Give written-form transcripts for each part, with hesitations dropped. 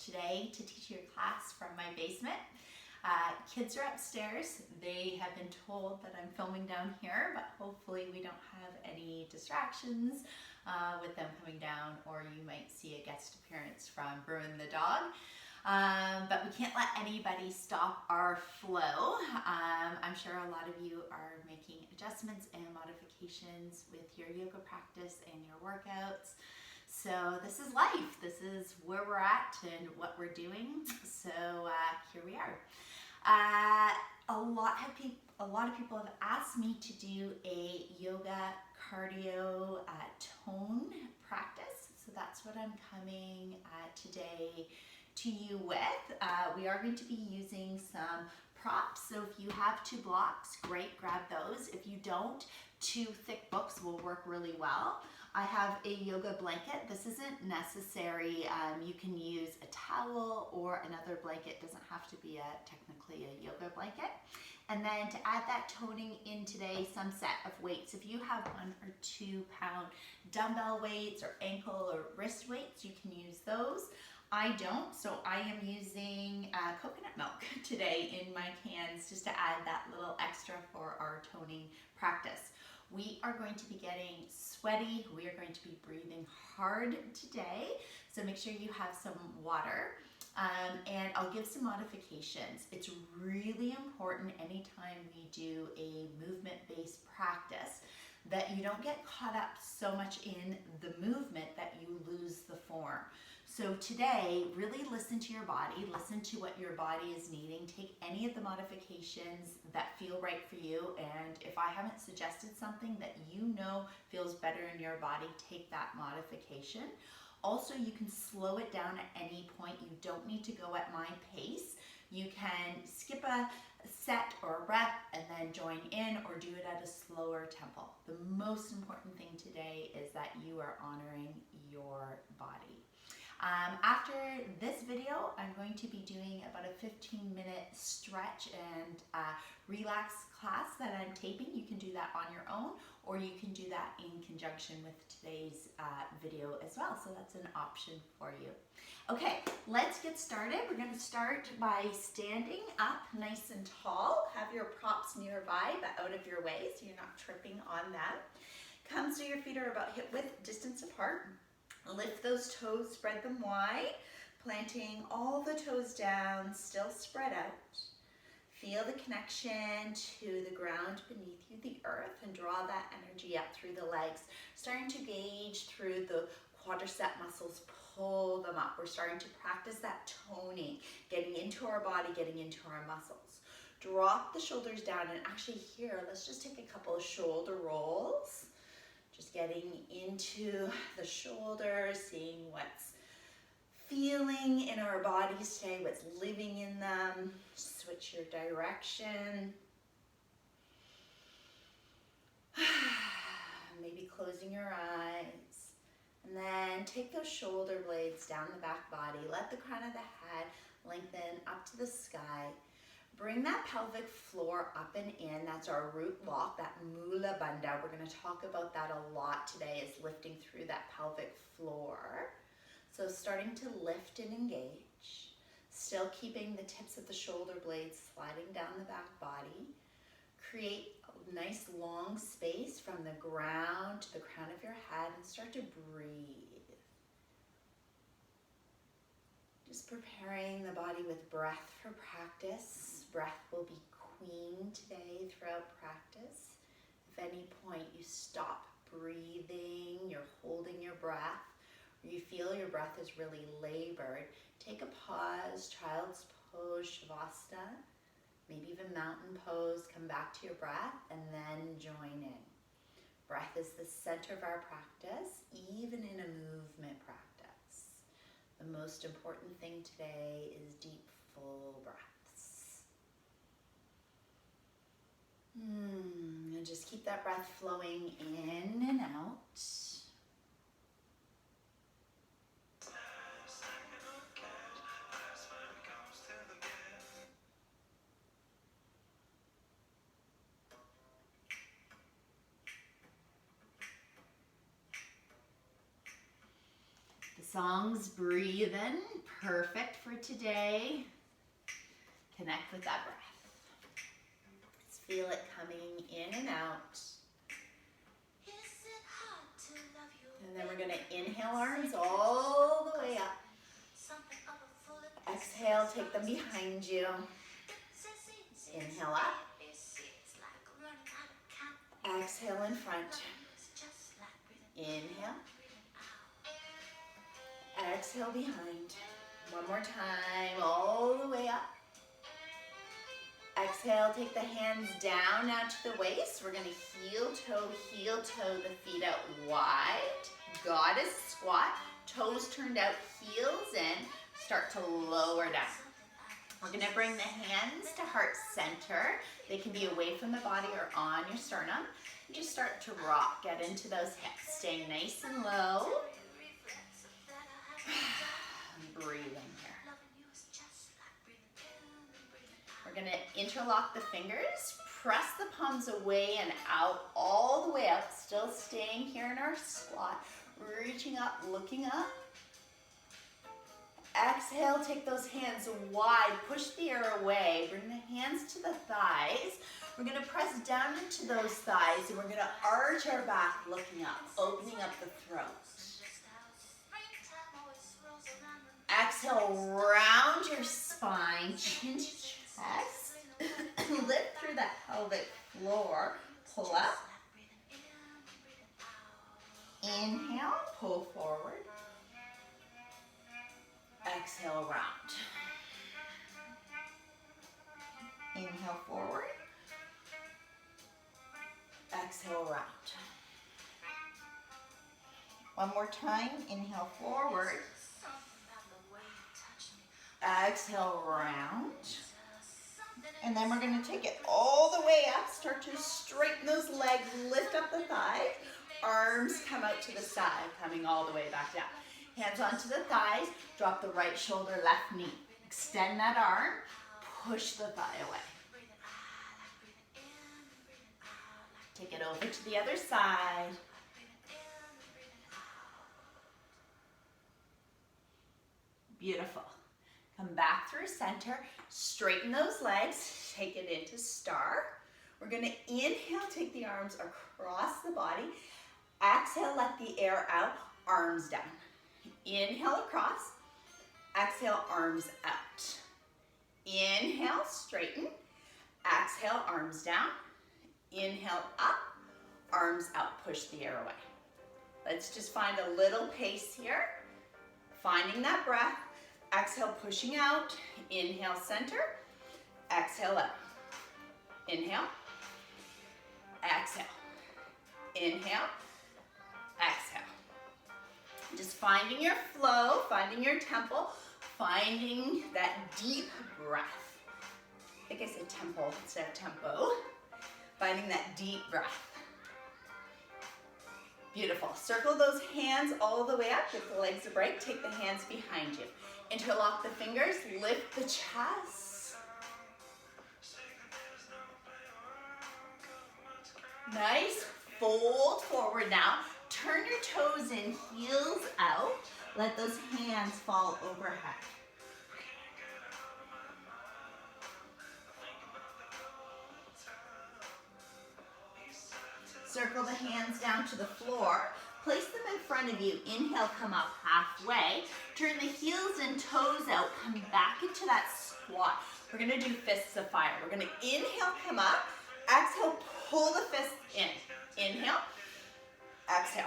today to teach you a class from my basement. Kids are upstairs. They have been told that I'm filming down here, but hopefully we don't have any distractions with them coming down, or you might see a guest appearance from Bruin the dog. But we can't let anybody stop our flow. I'm sure a lot of you are making adjustments and modifications with your yoga practice and your workouts. So this is life. This is where we're at and what we're doing. So here we are. A lot of people have asked me to do a yoga cardio tone practice. So that's what I'm coming today to you with. We are going to be using some props. So if you have 2 blocks, great, grab those. If you don't, 2 thick books will work really well. I have a yoga blanket. This isn't necessary. You can use a towel or another blanket. It doesn't have to be technically a yoga blanket. And then to add that toning in today, some set of weights. If you have 1 or 2 pound dumbbell weights or ankle or wrist weights, you can use those. I don't, so I am using coconut milk today in my cans just to add that little extra for our toning practice. We are going to be getting sweaty. We are going to be breathing hard today. So make sure you have some water. And I'll give some modifications. It's really important anytime we do a movement-based practice that you don't get caught up so much in the movement that you lose the form. So today, really listen to your body, listen to what your body is needing, take any of the modifications that feel right for you, and if I haven't suggested something that you know feels better in your body, take that modification. Also, you can slow it down at any point. You don't need to go at my pace. You can skip a set or a rep and then join in, or do it at a slower tempo. The most important thing today is that you are honoring your body. After this video, I'm going to be doing about a 15-minute stretch and relax class that I'm taping. You can do that on your own, or you can do that in conjunction with today's video as well. So that's an option for you. Okay, let's get started. We're going to start by standing up nice and tall. Have your props nearby, but out of your way so you're not tripping on that. Come so your feet are about hip width distance apart. Lift those toes, spread them wide, planting all the toes down, still spread out. Feel the connection to the ground beneath you, the earth, and draw that energy up through the legs. Starting to gauge through the quadricep muscles, pull them up. We're starting to practice that toning, getting into our body, getting into our muscles. Drop the shoulders down, and actually here, let's just take a couple of shoulder rolls. Just getting into the shoulders, seeing what's feeling in our bodies today, what's living in them. Switch your direction. Maybe closing your eyes. And then take those shoulder blades down the back body. Let the crown of the head lengthen up to the sky. Bring that pelvic floor up and in. That's our root lock, that Mula Bandha. We're going to talk about that a lot today, is lifting through that pelvic floor. So starting to lift and engage. Still keeping the tips of the shoulder blades sliding down the back body. Create a nice long space from the ground to the crown of your head and start to breathe. Just preparing the body with breath for practice. Breath will be queen today throughout practice. If at any point you stop breathing, you're holding your breath, or you feel your breath is really labored, take a pause, child's pose, Shavasana, maybe even mountain pose. Come back to your breath and then join in. Breath is the center of our practice, even in a movement practice. The most important thing today is deep, full breaths. And just keep that breath flowing in and out. songs breathing. Perfect for today. Connect with that breath. Let's feel it coming in and out. And then we're going to inhale, arms all the way up. Exhale, take them behind you. Inhale up. Exhale in front. Inhale. Exhale behind. One more time, all the way up. Exhale, take the hands down now to the waist. We're going to heel toe the feet out wide. Goddess squat, toes turned out, heels in. Start to lower down. We're going to bring the hands to heart center. They can be away from the body or on your sternum. Just start to rock. Get into those hips. Staying nice and low. Breathing here. We're going to interlock the fingers. Press the palms away and out, all the way up. Still staying here in our squat. Reaching up, looking up. Exhale, take those hands wide. Push the air away. Bring the hands to the thighs. We're going to press down into those thighs and we're going to arch our back, looking up, opening up the throat. Exhale, round your spine, chin to chest. Lift through that pelvic floor. Pull up. Inhale, pull forward. Exhale, round. Inhale, forward. Exhale, round. One more time. Inhale, forward. Exhale, round. And then we're going to take it all the way up. Start to straighten those legs. Lift up the thighs. Arms come out to the side, coming all the way back down. Hands onto the thighs. Drop the right shoulder, left knee. Extend that arm. Push the thigh away. Take it over to the other side. Beautiful. Come back through center. Straighten those legs. Take it into star. We're going to inhale, take the arms across the body. Exhale, let the air out, arms down. Inhale across. Exhale, arms out. Inhale, straighten. Exhale, arms down. Inhale, up. Arms out, push the air away. Let's just find a little pace here. Finding that breath. Exhale, pushing out. Inhale, center. Exhale, up. Inhale. Exhale. Inhale. Exhale. Just finding your flow, finding your tempo, finding that deep breath. I think I said tempo instead of tempo. Finding that deep breath. Beautiful. Circle those hands all the way up. Give the legs a break. Take the hands behind you. Interlock the fingers. Lift the chest. Nice. Fold forward now. Turn your toes in, heels out. Let those hands fall overhead. Circle the hands down to the floor. Place them in front of you. Inhale, come up halfway. Turn the heels and toes out. Come back into that squat. We're going to do fists of fire. We're going to inhale, come up. Exhale, pull the fists in. Inhale. Exhale.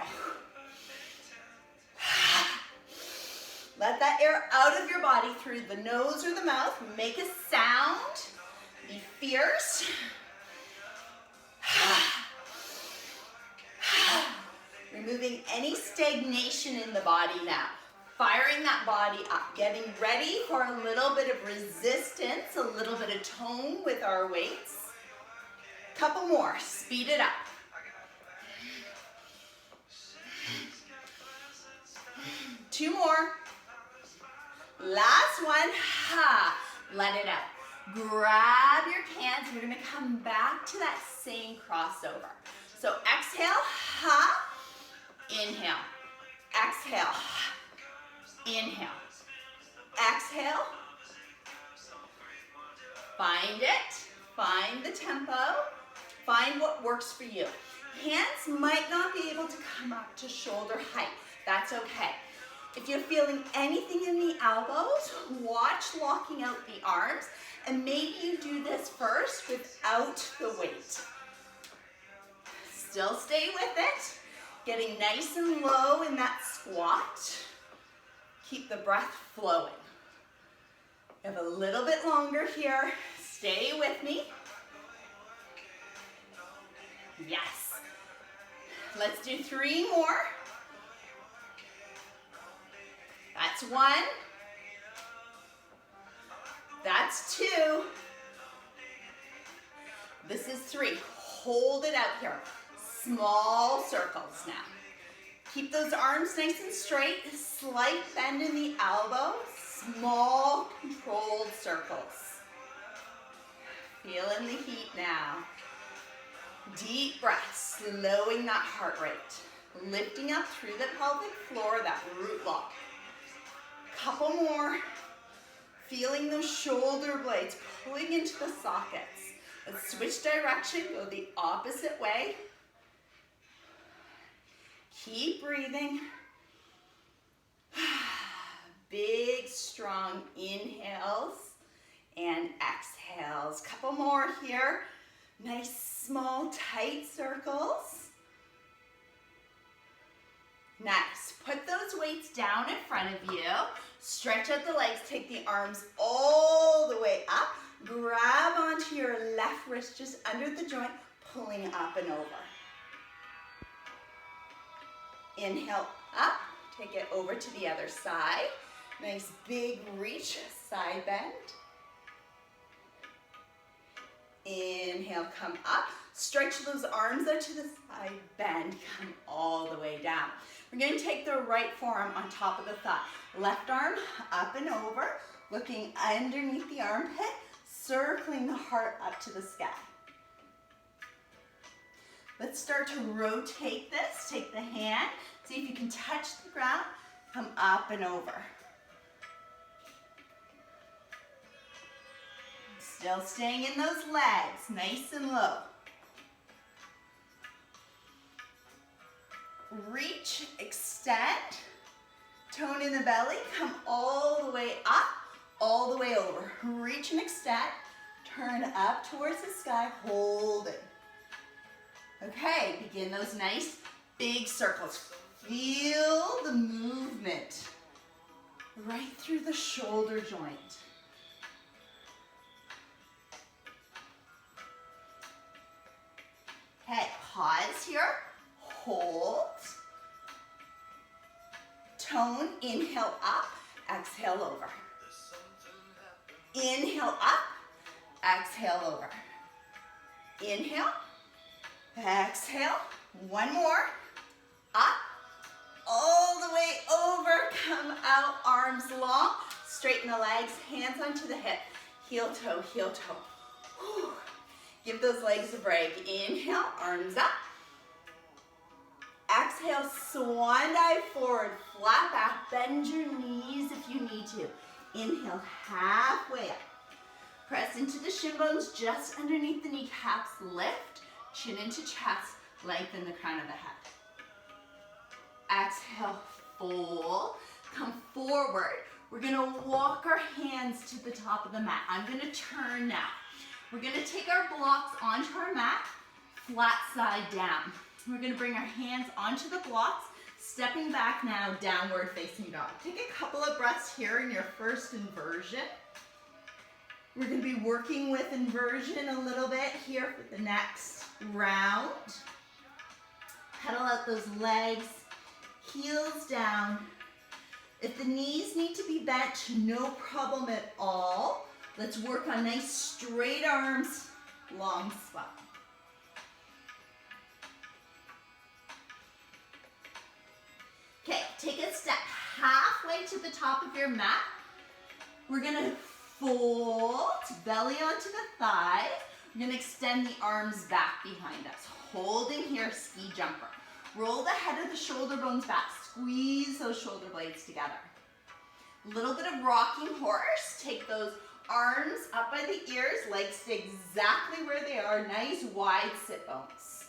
Let that air out of your body through the nose or the mouth. Make a sound. Be fierce. Removing any stagnation in the body now. Firing that body up. Getting ready for a little bit of resistance, a little bit of tone with our weights. Couple more. Speed it up. Two more. Last one. Ha. Let it out. Grab your hands. We're going to come back to that same crossover. So exhale. Ha. Inhale. Exhale. Inhale. Exhale. Find it. Find the tempo. Find what works for you. Hands might not be able to come up to shoulder height. That's okay. If you're feeling anything in the elbows, watch locking out the arms, and maybe you do this first without the weight. Still stay with it. Getting nice and low in that squat. Keep the breath flowing. You have a little bit longer here. Stay with me. Yes. Let's do 3 more. That's 1. That's 2. This is 3. Hold it out here. Small circles now. Keep those arms nice and straight. Slight bend in the elbows. Small controlled circles. Feeling the heat now. Deep breath, slowing that heart rate. Lifting up through the pelvic floor, that root lock. Couple more. Feeling those shoulder blades pulling into the sockets. Let's switch direction, go the opposite way. Keep breathing. Big, strong inhales and exhales. Couple more here. Nice, small, tight circles. Nice. Put those weights down in front of you. Stretch out the legs. Take the arms all the way up. Grab onto your left wrist just under the joint, pulling up and over. Inhale up. Take it over to the other side. Nice big reach, side bend. Inhale, come up. Stretch those arms out to the side, bend, come all the way down. We're going to take the right forearm on top of the thigh. Left arm up and over, looking underneath the armpit, circling the heart up to the sky. Let's start to rotate this. Take the hand, see if you can touch the ground, come up and over. Still staying in those legs, nice and low. Reach, extend, tone in the belly, come all the way up, all the way over. Reach and extend, turn up towards the sky, hold it. Okay, begin those nice big circles. Feel the movement right through the shoulder joint. Okay, pause here, hold, tone, inhale up, exhale over. Inhale up, exhale over. Inhale, exhale, one more, up, all the way over, come out, arms long, straighten the legs, hands onto the hip, heel toe, heel toe. Whew. Give those legs a break. Inhale, arms up. Exhale, swan dive forward, flat back, bend your knees if you need to. Inhale, halfway up. Press into the shin bones just underneath the kneecaps. Lift, chin into chest, lengthen the crown of the head. Exhale, fold, come forward. We're gonna walk our hands to the top of the mat. I'm gonna turn now. We're gonna take our blocks onto our mat, flat side down. We're gonna bring our hands onto the blocks, stepping back now, downward facing dog. Take a couple of breaths here in your first inversion. We're gonna be working with inversion a little bit here for the next round. Pedal out those legs, heels down. If the knees need to be bent, no problem at all. Let's work on nice straight arms, long spine. Okay, take a step halfway to the top of your mat. We're gonna fold, belly onto the thighs. We're gonna extend the arms back behind us. Holding here, ski jumper. Roll the head of the shoulder bones back. Squeeze those shoulder blades together. Little bit of rocking horse. Take those arms up by the ears, legs stay exactly where they are, nice wide sit bones.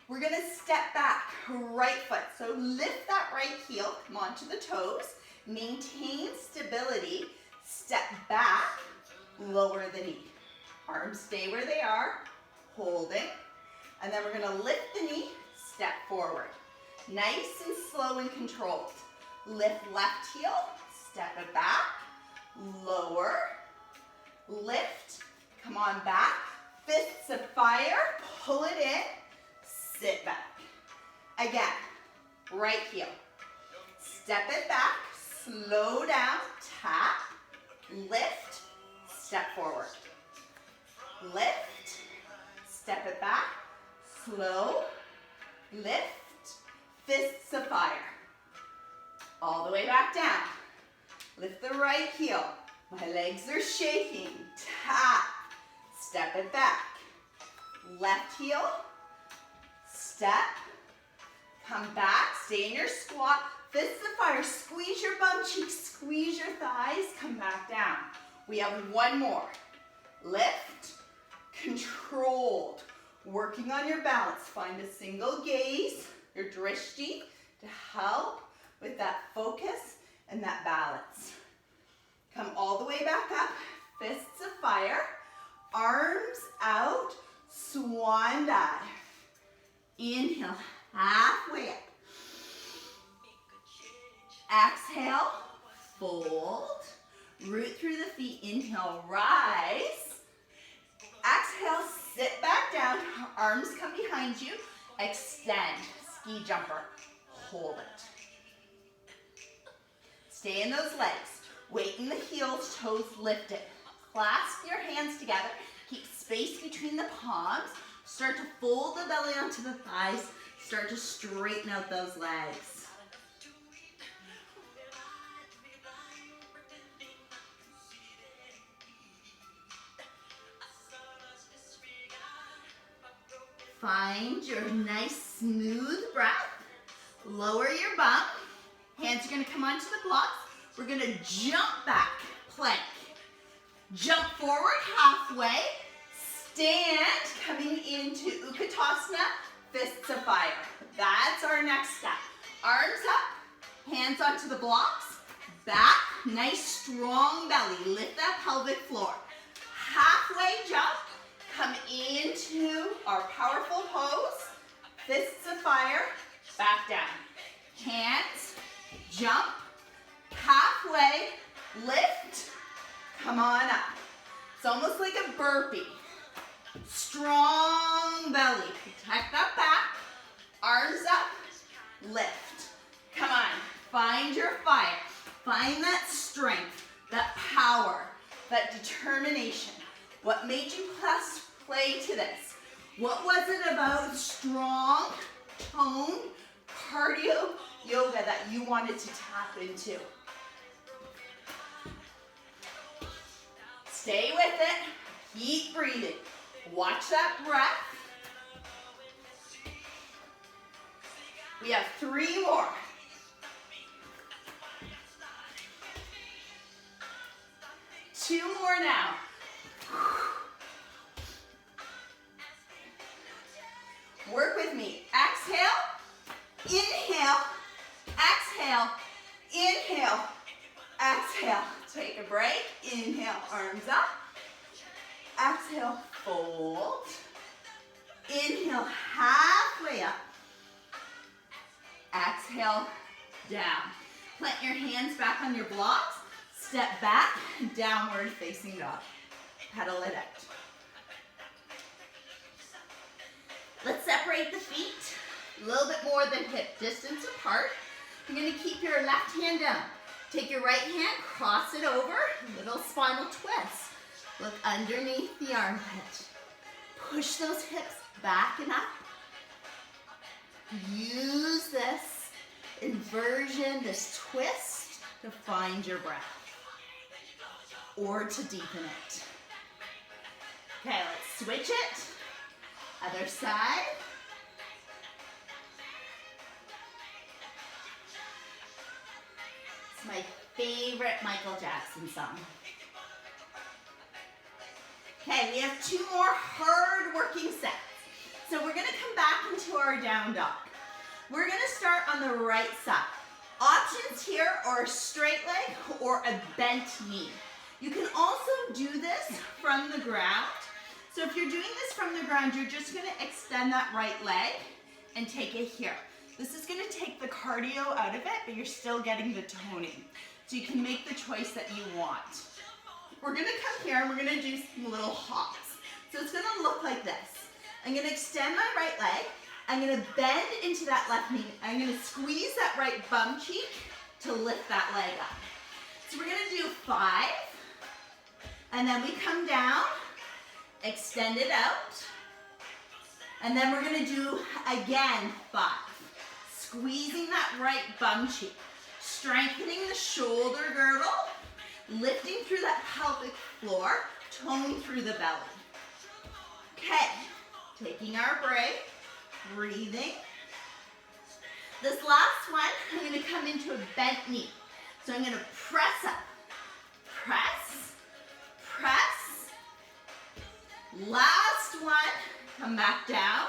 We're gonna step back, right foot. So lift that right heel, come onto the toes, maintain stability, step back, lower the knee. Arms stay where they are, holding, and then we're gonna lift the knee, step forward. Nice and slow and controlled. Lift left heel, step it back, lower, lift, come on back, fists of fire, pull it in, sit back. Again, right heel, step it back, slow down, tap, lift, step forward. Lift, step it back, slow, lift, fists of fire. All the way back down. Lift the right heel. My legs are shaking. Tap, step it back. Left heel, step, come back, stay in your squat. Fists of fire, squeeze your bum cheeks, squeeze your thighs, come back down. We have one more. Lift, controlled. Working on your balance. Find a single gaze, your drishti, to help with that focus and that balance. Come all the way back up, fists of fire, arms out, swan dive. Inhale, halfway up. Exhale, fold, root through the feet, inhale, rise. Exhale, sit back down, arms come behind you, extend, ski jumper, hold it. Stay in those legs, weight in the heels, toes lifted. Clasp your hands together, keep space between the palms, start to fold the belly onto the thighs, start to straighten out those legs. Find your nice smooth breath. Lower your bum. Hands are gonna come onto the blocks. We're gonna jump back, plank. Jump forward halfway. Stand, coming into Utkatasana, fists of fire. That's our next step. Arms up, hands onto the blocks. Back, nice strong belly. Lift that pelvic floor. Halfway jump. Come into our powerful pose, fists of fire, back down. Hands, jump, halfway, lift, come on up. It's almost like a burpee. Strong belly, protect that back, arms up, lift. Come on, find your fire. Find that strength, that power, that determination. What made you press play to this? What was it about strong, toned, cardio yoga that you wanted to tap into? Stay with it. Keep breathing. Watch that breath. We have 3 more. Two more now. Work with me. Exhale, inhale, exhale, inhale, exhale. Take a break. Inhale, arms up. Exhale, fold. Inhale, halfway up. Exhale, down. Plant your hands back on your blocks. Step back, downward facing dog. Pedal it out. Let's separate the feet a little bit more than hip distance apart. You're going to keep your left hand down. Take your right hand, cross it over, little spinal twist. Look underneath the armpit. Push those hips back and up. Use this inversion, this twist to find your breath or to deepen it. Okay, let's switch it. Other side. It's my favorite Michael Jackson song. Okay, we have 2 more hard working sets. So we're gonna come back into our down dog. We're gonna start on the right side. Options here are a straight leg or a bent knee. You can also do this from the ground. So if you're doing this from the ground, you're just gonna extend that right leg and take it here. This is gonna take the cardio out of it, but you're still getting the toning. So you can make the choice that you want. We're gonna come here and we're gonna do some little hops. So it's gonna look like this. I'm gonna extend my right leg. I'm gonna bend into that left knee. I'm gonna squeeze that right bum cheek to lift that leg up. So we're gonna do 5, and then we come down, extend it out, and then we're gonna do, again, 5. Squeezing that right bum cheek, strengthening the shoulder girdle, lifting through that pelvic floor, tone through the belly. Okay, taking our break, breathing. This last one, I'm gonna come into a bent knee. So I'm gonna press up, press, press. Last one, come back down.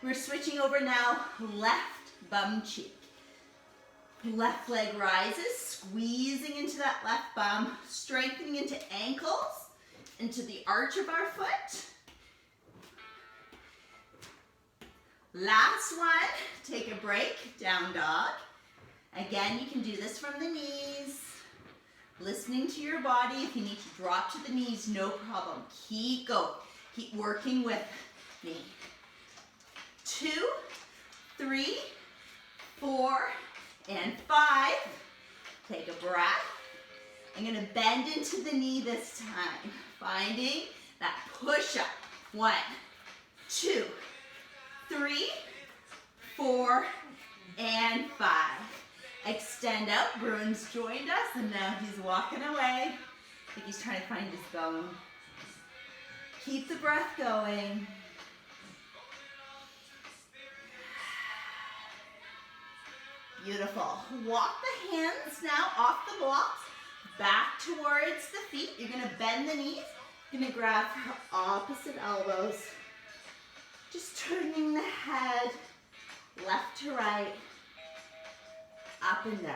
We're switching over now, left bum cheek. Left leg rises, squeezing into that left bum, strengthening into ankles, into the arch of our foot. Last one, take a break, down dog. Again, you can do this from the knees. Listening to your body. If you need to drop to the knees, no problem. Keep going. Keep working with me. 2, 3, 4, and 5. Take a breath. I'm gonna bend into the knee this time. Finding that push up. 1, 2, 3, 4, and 5. Extend out. Bruin's joined us, and now he's walking away. I think he's trying to find his bone. Keep the breath going. Beautiful. Walk the hands now off the blocks, back towards the feet. You're gonna bend the knees. You're gonna grab your opposite elbows. Just turning the head left to right, up and down.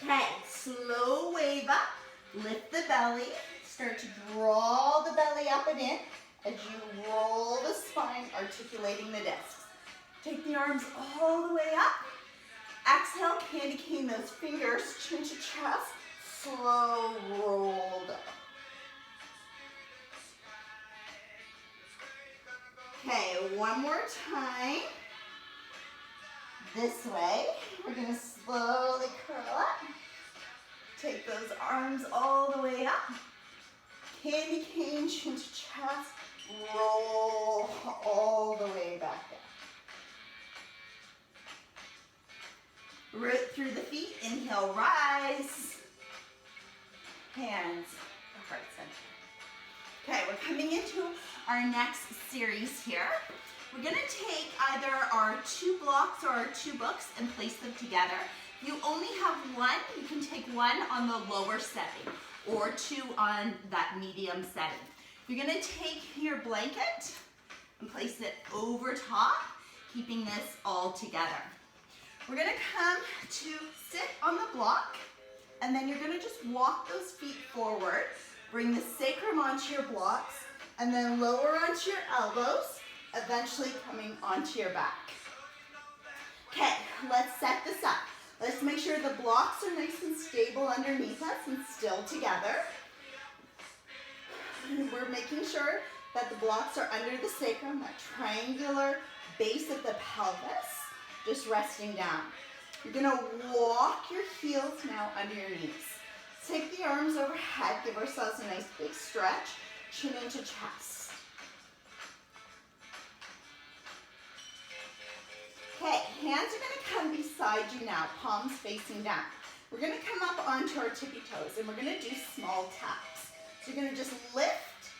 Okay, slow wave up, lift the belly, start to draw the belly up and in as you roll the spine, articulating the discs. Take the arms all the way up. Exhale, candy cane those fingers, chin to chest, slow roll down. Okay, one more time. This way. We're gonna slowly curl up. Take those arms all the way up. Candy cane, chin to chest, roll all the way back down. Root through the feet, inhale, rise. Hands, heart center. Okay, we're coming into our next series here. We're gonna take either our 2 blocks or our 2 books and place them together. If you only have one, you can take one on the lower setting or 2 on that medium setting. You're gonna take your blanket and place it over top, keeping this all together. We're gonna come to sit on the block, and then you're gonna just walk those feet forward, bring the sacrum onto your blocks, and then lower onto your elbows, eventually coming onto your back. Okay, let's set this up. Let's make sure the blocks are nice and stable underneath us and still together. We're making sure that the blocks are under the sacrum, that triangular base of the pelvis, just resting down. You're gonna walk your heels now under your knees. Take the arms overhead, give ourselves a nice big stretch, chin into chest. Okay, hands are gonna come beside you now, palms facing down. We're gonna come up onto our tippy toes and we're gonna do small taps. So you're gonna just lift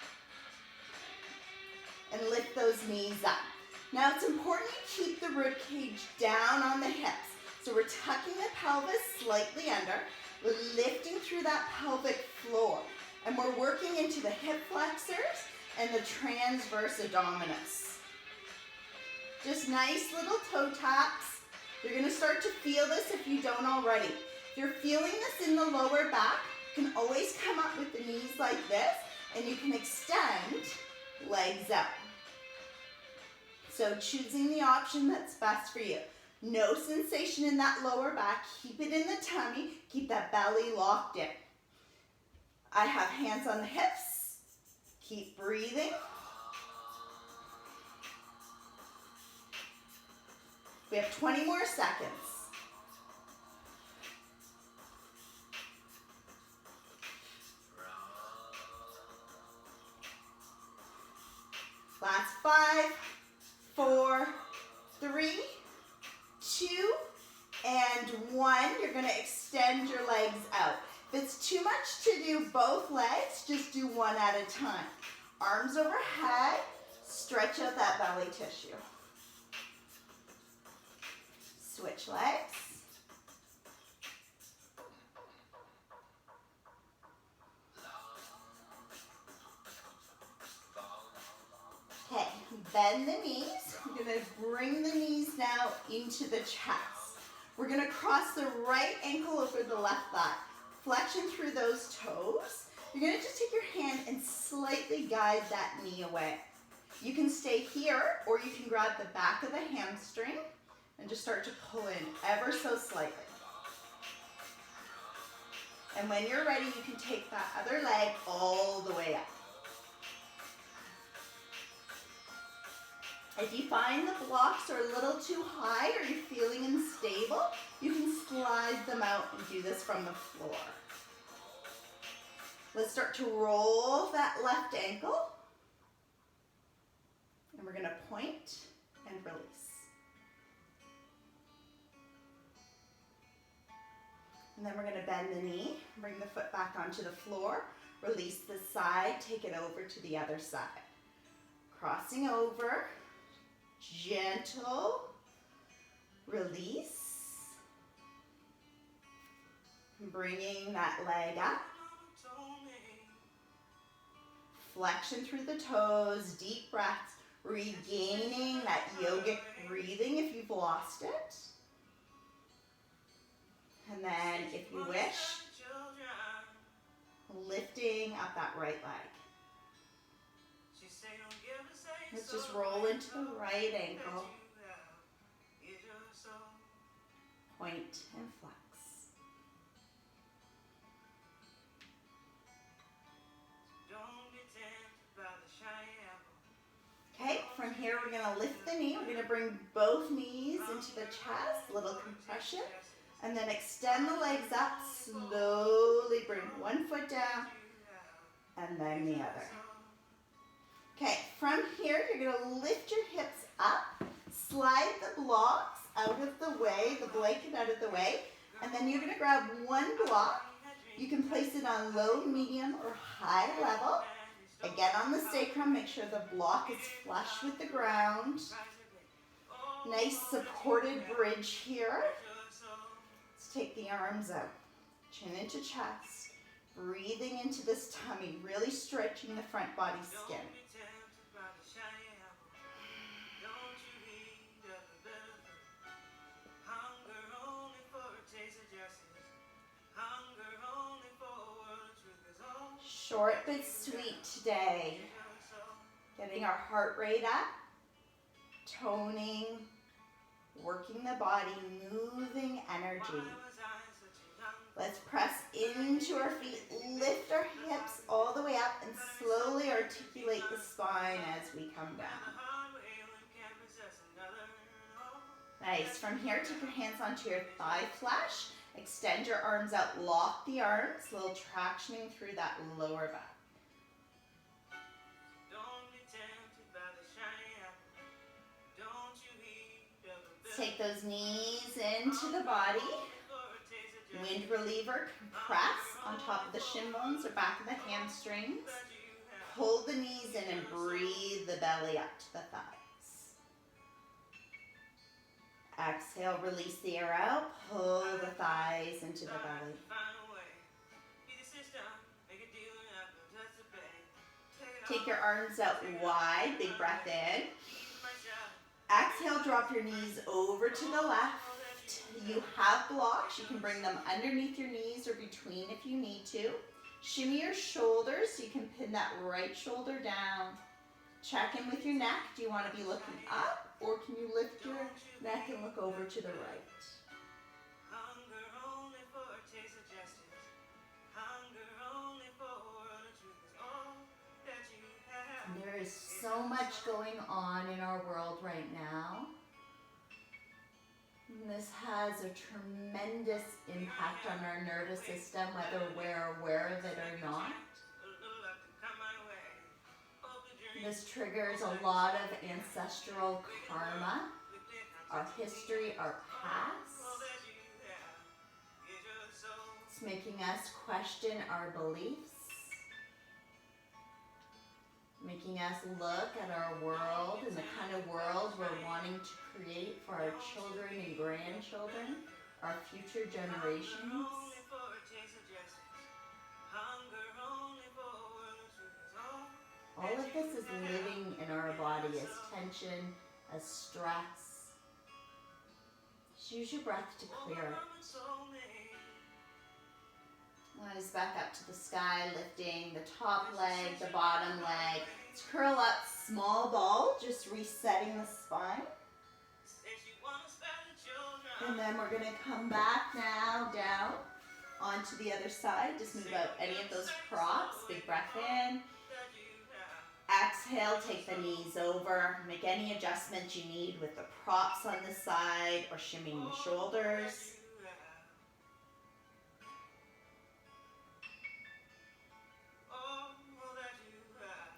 and lift those knees up. Now it's important to keep the rib cage down on the hips. So we're tucking the pelvis slightly under, we're lifting through that pelvic floor, and we're working into the hip flexors and the transverse abdominis. Just nice little toe taps. You're gonna start to feel this if you don't already. If you're feeling this in the lower back, you can always come up with the knees like this, and you can extend legs out. So choosing the option that's best for you. No sensation in that lower back. Keep it in the tummy. Keep that belly locked in. I have hands on the hips. Keep breathing. We have 20 more seconds. Last 5, 4, 3, 2, and 1. You're going to extend your legs out. If it's too much to do both legs, just do one at a time. Arms overhead, stretch out that belly tissue. Switch legs. Okay, bend the knees. We're going to bring the knees now into the chest. We're going to cross the right ankle over the left thigh. Flexion through those toes. You're going to just take your hand and slightly guide that knee away. You can stay here, or you can grab the back of the hamstring and just start to pull in ever so slightly. And when you're ready, you can take that other leg all the way up. If you find the blocks are a little too high or you're feeling unstable, you can slide them out and do this from the floor. Let's start to roll that left ankle. And we're going to point and release. And then we're going to bend the knee, bring the foot back onto the floor, release the side, take it over to the other side. Crossing over, gentle release, bringing that leg up, flexion through the toes, deep breaths, regaining that yogic breathing if you've lost it. And then, if you wish, lifting up that right leg. Let's just roll into the right ankle. Point and flex. Okay, from here we're going to lift the knee. We're going to bring both knees into the chest, little compression. And then extend the legs up, slowly bring one foot down, and then the other. Okay, from here, you're going to lift your hips up, slide the blocks out of the way, the blanket out of the way, and then you're going to grab one block. You can place it on low, medium, or high level. Again, on the sacrum, make sure the block is flush with the ground. Nice supported bridge here. Let's take the arms out, chin into chest, breathing into this tummy, really stretching the front body skin. Short but sweet today. Getting our heart rate up, toning, working the body, moving energy. Let's press into our feet, lift our hips all the way up, and slowly articulate the spine as we come down. Nice. From here, take your hands onto your thigh flesh. Extend your arms out, lock the arms, a little tractioning through that lower back. Take those knees into the body. Wind reliever, compress on top of the shin bones or back of the hamstrings. Pull the knees in and breathe the belly up to the thighs. Exhale, release the air out. Pull the thighs into the belly. Take your arms out wide. Big breath in. Exhale, drop your knees over to the left. You have blocks. You can bring them underneath your knees or between if you need to. Shimmy your shoulders so you can pin that right shoulder down. Check in with your neck. Do you want to be looking up or can you lift your neck and look over to the right? There is so much going on in our world right now. And this has a tremendous impact on our nervous system, whether we're aware of it or not. This triggers a lot of ancestral karma, our history, our past. It's making us question our beliefs, making us look at our world and the kind of world we're wanting to create for our children and grandchildren, our future generations. All of this is living in our body as tension, as stress. Just use your breath to clear it. Eyes back up to the sky, lifting the top leg, the bottom leg. Let's curl up, small ball, just resetting the spine. And then we're going to come back now, down, onto the other side. Just move out any of those props. Big breath in. Exhale, take the knees over. Make any adjustments you need with the props on the side or shimmying the shoulders.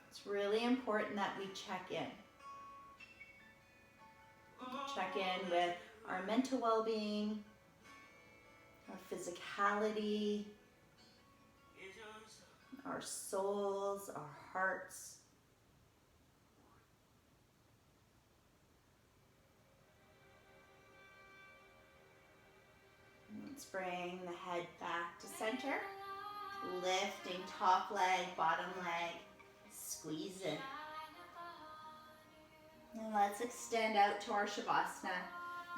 It's really important that we check in. Check in with our mental well-being, our physicality, our souls, our hearts. Let's bring the head back to center, lifting top leg, bottom leg, squeeze in. And let's extend out to our Shavasana.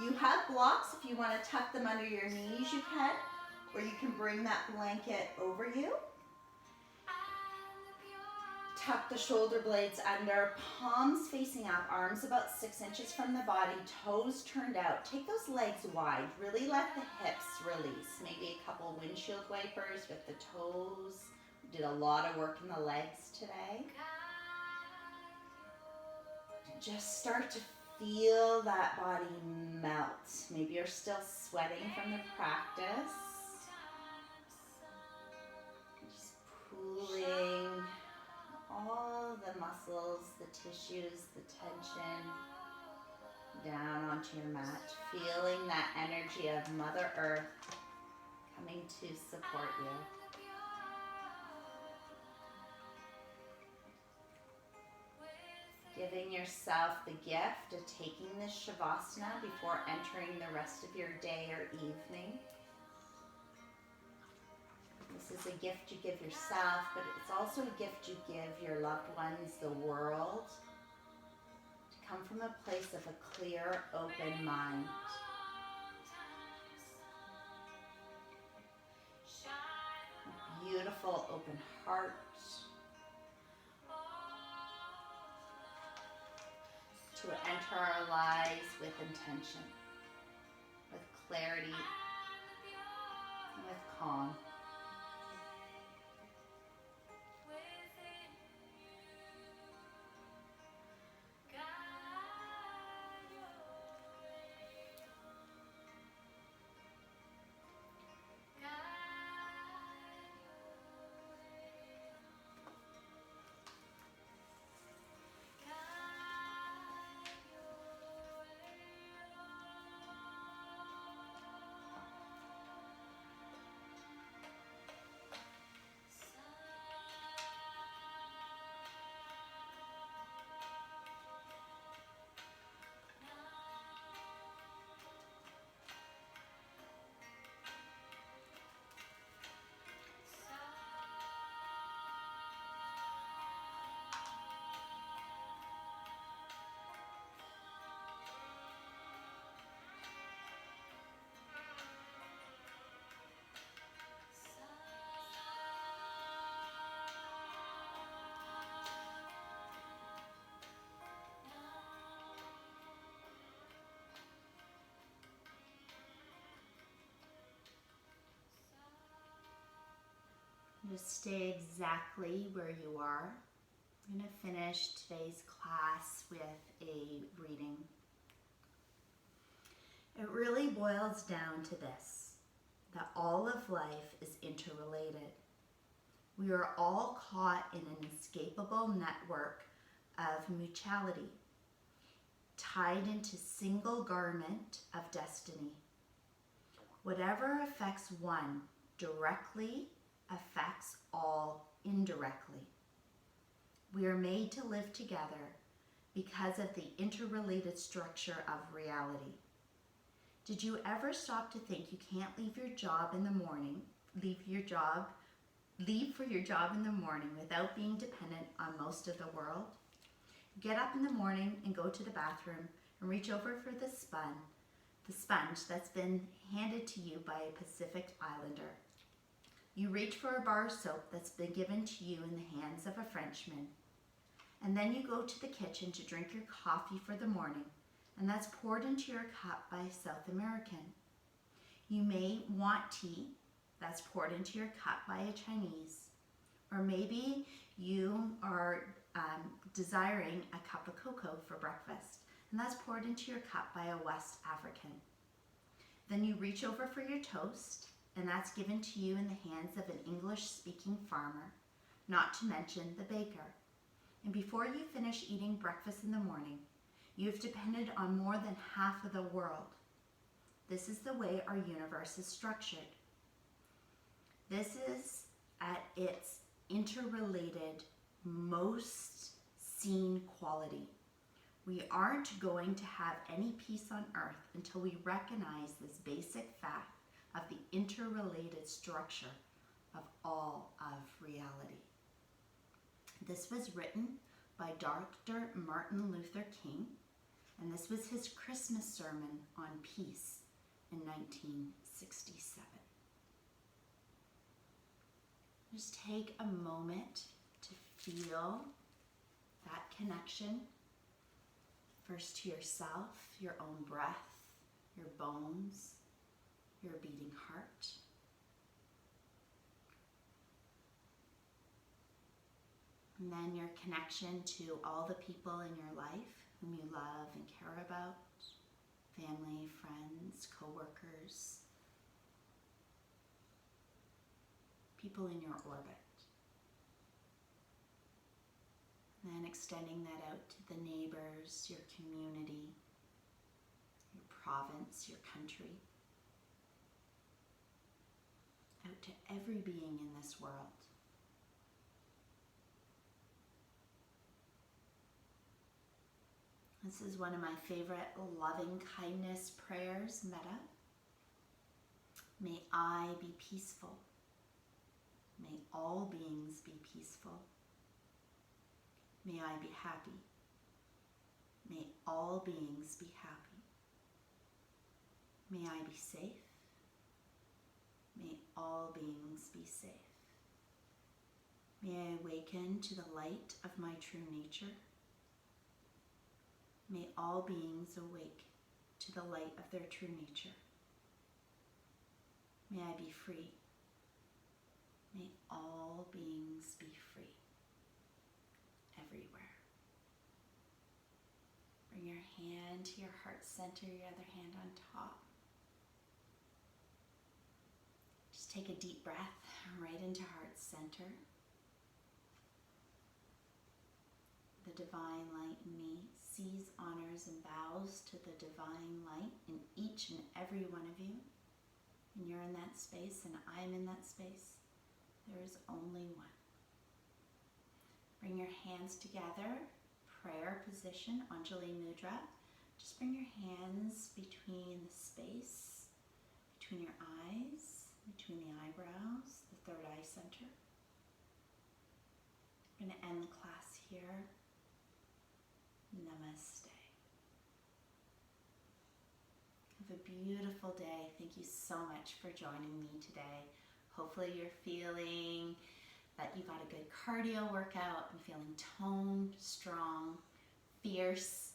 You have blocks. If you want to tuck them under your knees, you can, or you can bring that blanket over you. Tuck the shoulder blades under, palms facing up, arms about 6 inches from the body, toes turned out. Take those legs wide. Really let the hips release. Maybe a couple windshield wipers with the toes. We did a lot of work in the legs today. Just start to feel that body melt. Maybe you're still sweating from the practice. Just pooling all the muscles, the tissues, the tension down onto your mat. Feeling that energy of Mother Earth coming to support you. Giving yourself the gift of taking this Shavasana before entering the rest of your day or evening. This is a gift you give yourself, but it's also a gift you give your loved ones, the world, to come from a place of a clear, open mind. A beautiful, open heart. To enter our lives with intention, with clarity, and with calm. Just stay exactly where you are. I'm going to finish today's class with a reading. It really boils down to this, that all of life is interrelated. We are all caught in an inescapable network of mutuality, tied into single garment of destiny. Whatever affects one directly affects all indirectly. We are made to live together because of the interrelated structure of reality. Did you ever stop to think you can't leave for your job in the morning without being dependent on most of the world? Get up in the morning and go to the bathroom and reach over for the sponge that's been handed to you by a Pacific Islander. You reach for a bar of soap that's been given to you in the hands of a Frenchman. And then you go to the kitchen to drink your coffee for the morning, and that's poured into your cup by a South American. You may want tea that's poured into your cup by a Chinese. Or maybe you are desiring a cup of cocoa for breakfast, and that's poured into your cup by a West African. Then you reach over for your toast, and that's given to you in the hands of an English-speaking farmer, not to mention the baker. And before you finish eating breakfast in the morning, you've depended on more than half of the world. This is the way our universe is structured. This is at its interrelated, most seen quality. We aren't going to have any peace on earth until we recognize this basic fact of the interrelated structure of all of reality. This was written by Dr. Martin Luther King, and this was his Christmas sermon on peace in 1967. Just take a moment to feel that connection, first to yourself, your own breath, your bones, your beating heart. And then your connection to all the people in your life whom you love and care about, family, friends, co-workers, people in your orbit. And then extending that out to the neighbors, your community, your province, your country, out to every being in this world. This is one of my favorite loving kindness prayers, Metta. May I be peaceful. May all beings be peaceful. May I be happy. May all beings be happy. May I be safe. May all beings be safe. May I awaken to the light of my true nature. May all beings awake to the light of their true nature. May I be free. May all beings be free. Everywhere. Bring your hand to your heart center, your other hand on top. Just take a deep breath right into heart center. The divine light in me sees, honors, and bows to the divine light in each and every one of you. And you're in that space, and I'm in that space. There is only one. Bring your hands together, prayer position, Anjali Mudra. Just bring your hands between the space, between your eyes, between the eyebrows, the third eye center. I'm going to end the class here. Namaste. Have a beautiful day. Thank you so much for joining me today. Hopefully you're feeling that you got a good cardio workout and feeling toned, strong, fierce,